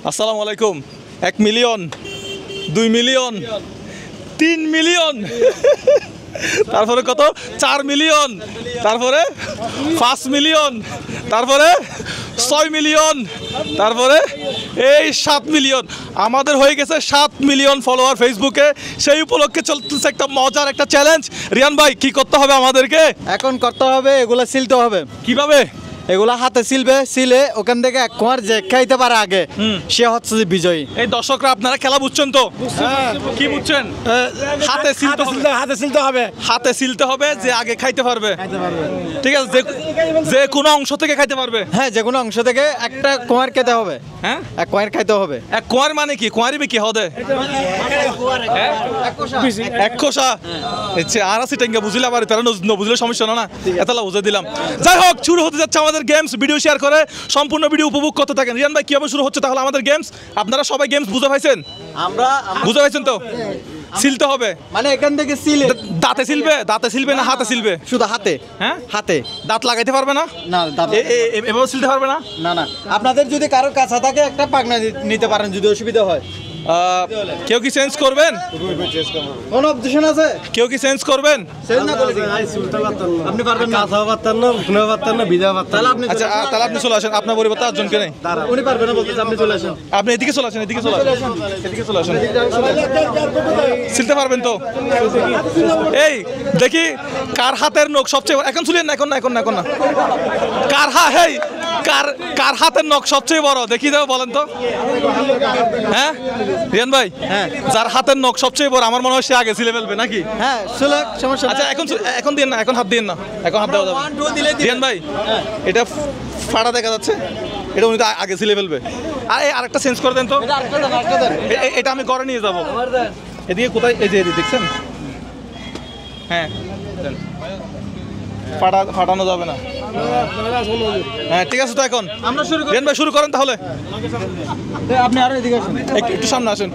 আসসালামু আলাইকুম। 1 million, 2 million, 3 million, তারপরে কত? 4 মিলিয়ন, তারপরে 5 মিলিয়ন, তারপরে 6 মিলিয়ন, তারপরে এই 7 মিলিয়ন। আমাদের হয়ে গেছে 7 মিলিয়ন ফলোয়ার ফেসবুকে। সেই উপলক্ষে চলতেছে একটা মজার একটা চ্যালেঞ্জ। রিয়ান ভাই, কি করতে হবে আমাদেরকে? এখন করতে হবে এগুলা সিলতে হবে। কিভাবে? এগুলা হাতে সিলবে, সিলে ওখান থেকে এক কোয়ার যে খাইতে পারে আগে সে হচ্ছে যে বিজয়ী। এই দর্শকরা আপনারা খেলা বুঝছেন তো? কি বুঝছেন? হাতে সিলতে হবে, হাতে সিলতে হবে, যে আগে খাইতে পারবে। ঠিক আছে, যে কোনো অংশ থেকে খাইতে পারবে। হ্যাঁ, যে কোনো অংশ থেকে একটা কোয়ার খেতে হবে। হ্যাঁ, এক কোয়ার খাইতে হবে। এক কোয়ার মানে কি? কোয়ারি কি হবে? এক কোষা। আচ্ছা, আর আছে টেঙ্গা বুঝলে আবার তারা বুঝলে সমস্যা না, এতলা বুঝে দিলাম। যাই হোক, শুরু হতে যাচ্ছে আমাদের গেমস। ভিডিও শেয়ার করে সম্পূর্ণ ভিডিও উপভোগ করতে থাকেন। রিয়ান ভাই, কিভাবে শুরু হচ্ছে তাহলে আমাদের গেমস? আপনারা সবাই গেমস বুঝে পাইছেন? আমরা বুঝে পাইছেন তো? সিলতে হবে মানে এখান থেকে সিলে দাঁতে সিলবে, দাঁতে সিলবে না হাতে সিলবে? শুধু হাতে। হ্যাঁ, হাতে। দাঁত লাগাইতে পারবে না? না, এভাবে সিলতে পারবে না? না না, আপনাদের যদি কারো কাছা থাকে একটা পাকনা নিতে পারেন যদি অসুবিধা হয়। কেউ কি চেঞ্জ করবেন? কোন অবজেকশন আছে? কেউ কি চেঞ্জ করবেন? চেঞ্জ না করলে আপনি পারবেন না, কাছাও পারতেন না, শুনেও পারতেন না, ভিজা পারতেন। তাহলে আপনি আচ্ছা, তাহলে আপনি চলে আসেন। আপনার পরিবর্তে আটজনকে নেই। উনি পারবেন না বলতেছে, আপনি চলে আসেন। আপনি এদিকে চলে আসেন, এদিকে চলে আসেন, এদিকে চলে আসেন। সিলতে পারবেন তো? এই দেখি কার হাতের নখ সবচেয়ে বড়। এখন চুলেন না, এখন না, এখন না, এখন না। কার হাতের নখ সবচেয়ে বড় দেখি দাও, বলেন তো। হ্যাঁ রিয়ান ভাই, হ্যাঁ, যার হাতের নখ সবচেয়ে বড় আমার মনে হয় সে আগে সিলে ফেলবে নাকি? হ্যাঁ, সুলক সমস্যা। আচ্ছা, এখন দিন না, এখন হাত দিন না, এখন হাত দেওয়া যাবে। 1 2 দিলে রিয়ান ভাই, এটা ফাটা দেখা যাচ্ছে, এটা উনি তো আগে সিলে ফেলবে। আর এই আরেকটা চেঞ্জ করে দেন তো। এটা আমি ঘরে নিয়ে যাবো। এদিকে কোথায়? এই যে এদিকে দেখছেন? হ্যাঁ, দেন। ফাটানো যাবে না। হ্যাঁ, ঠিক আছে তো। এখন আমরা শুরু করি। রিয়ান ভাই, শুরু করেন তাহলে। আপনি আরো এদিকে আসুন, একটু সামনে আসেন।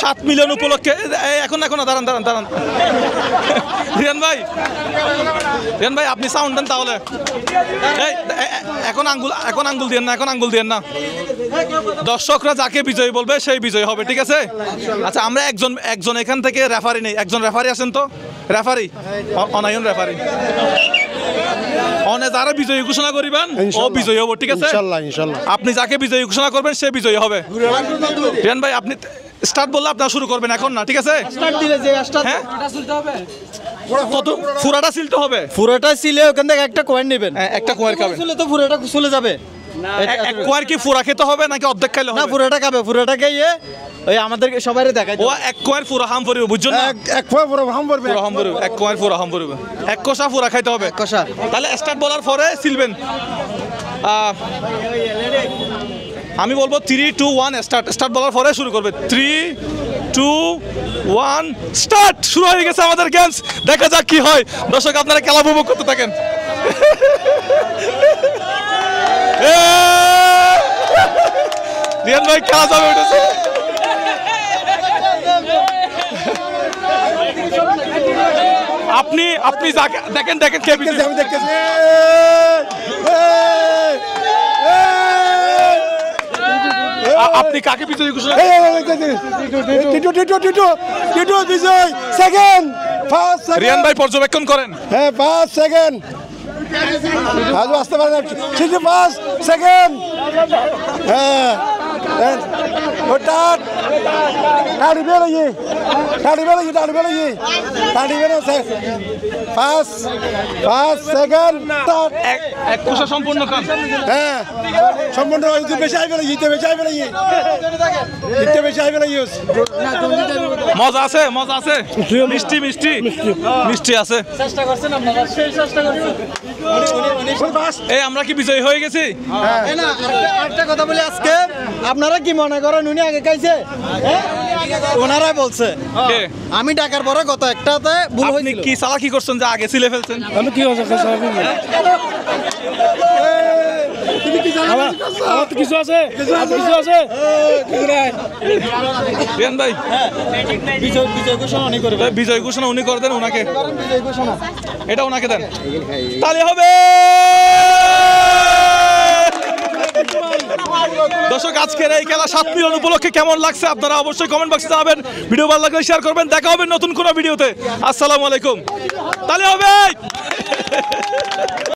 7 মিলিয়ন উপলক্ষে এখন না, দাঁড়ান। রিয়ান ভাই, আপনি সাউন্ড দেন তাহলে। এখন আঙ্গুল দিয়েন না। দর্শকরা যাকে বিজয়ী বলবে সেই বিজয়ী হবে, ঠিক আছে? আচ্ছা, আমরা একজন এখান থেকে রেফারি নেই। একজন রেফারি আছেন তো? রেফারি, অনায়ন রেফারি। যারা বিজয়ী ঘোষণা করিবেন ও বিজয়ী হবো, ঠিক আছে? ইনশাআল্লাহ। আপনি যাকে বিজয়ী ঘোষণা করবেন সে বিজয়ী হবে। রিয়ান ভাই, আপনি স্টার্ট বললে আপনারা শুরু করবেন এখন না, ঠিক আছে? স্টার্ট দিলে যে স্টার্ট হ্যাঁ, সিলতে হবে। কত ফুরাটা সিলতে হবে? পুরোটা সিলে ওখান থেকে একটা কয়েন নেবেন। একটা কোয়ার খাবেন? সিলে তো পুরোটা চলে যাবে। এক কোয়ার কি ফুরা খেতে হবে নাকি অর্ধেক খাইলে না, হবে? পুরোটা খাবে। পুরোটা খাইয়ে ওই আমাদেরকে সবাইরে দেখাই ও এক কোয়ার ফুরা হাম পড়বে, বুঝছো না? এক ফয় পুরো হাম পড়বে। ফুরা হাম পড়বে, এক কোয়ার ফুরা হাম পড়বে। এক কষা ফুরা খাইতে হবে। কষা। তাহলে স্টার্ট বলার পরে সিলবেন। আমি বলবো 3 2 1 স্টার্ট বলার পরে শুরু করবে। 3 2 1 স্টার্ট। শুরু হয়ে গেছে আমাদের গেমস। দেখা যাক কি হয়। দর্শক, আপনারা খেলা উপভোগ করতে থাকেন। রিয়ান ভাই, খেলা যাবে উঠেছে। আপনি যাকে দেখেন কে বিজয়ী। আমি দেখতেছি। আপনি কাকে বিজয়ী ঘোষণা? টিটু বিজয়। Second, first second. রিয়ান ভাই পর্যবেক্ষণ করেন। হ্যাঁ, ফার্স্ট সেকেন্ড। আজ আসতে পারে না। Titu first second. হ্যাঁ, ওটা টাড়ি বেরোয়, ফার্স্ট সেকেন্ড। এক কোষা সম্পূর্ণ কাজ। হ্যাঁ, সম্পূর্ণ বেশি আইবে না, জিতে বেশি আইবে না। মজা আছে। মিষ্টি আছে। চেষ্টা করছেন আপনারা, সেই চেষ্টা করছেন। এই আমরা কি বিজয়ী হয়ে গেছি? না, আরেকটা কথা বলি, আজকে আপনারা কি মনে করেন উনি আগে খাইছে? ওনারাই বলছে। কে? আমি ডাকার পরে গত একটাতে ভুল আপনি হয়েছিল। কি চালাকি করছেন যে আগে সিলে ফেলছেন? আমি কি হচ্ছে আমার তো কিছু আছে। রিয়ান ভাই, বিজয় ঘোষণা উনি করবে। বিজয় ঘোষণা উনি করে দেন, ওনাকে বিজয় ঘোষণা এটা ওনাকে দেন। তালি হবে। দর্শক আজকের এই খেলা 7 মিলিয়ন উপলক্ষে কেমন লাগছে আপনারা অবশ্যই কমেন্ট বক্সে জানাবেন। ভিডিও ভালো লাগলে শেয়ার করবেন। দেখা হবে নতুন কোনো ভিডিওতে। আসসালামু আলাইকুম। তাহলে হবে।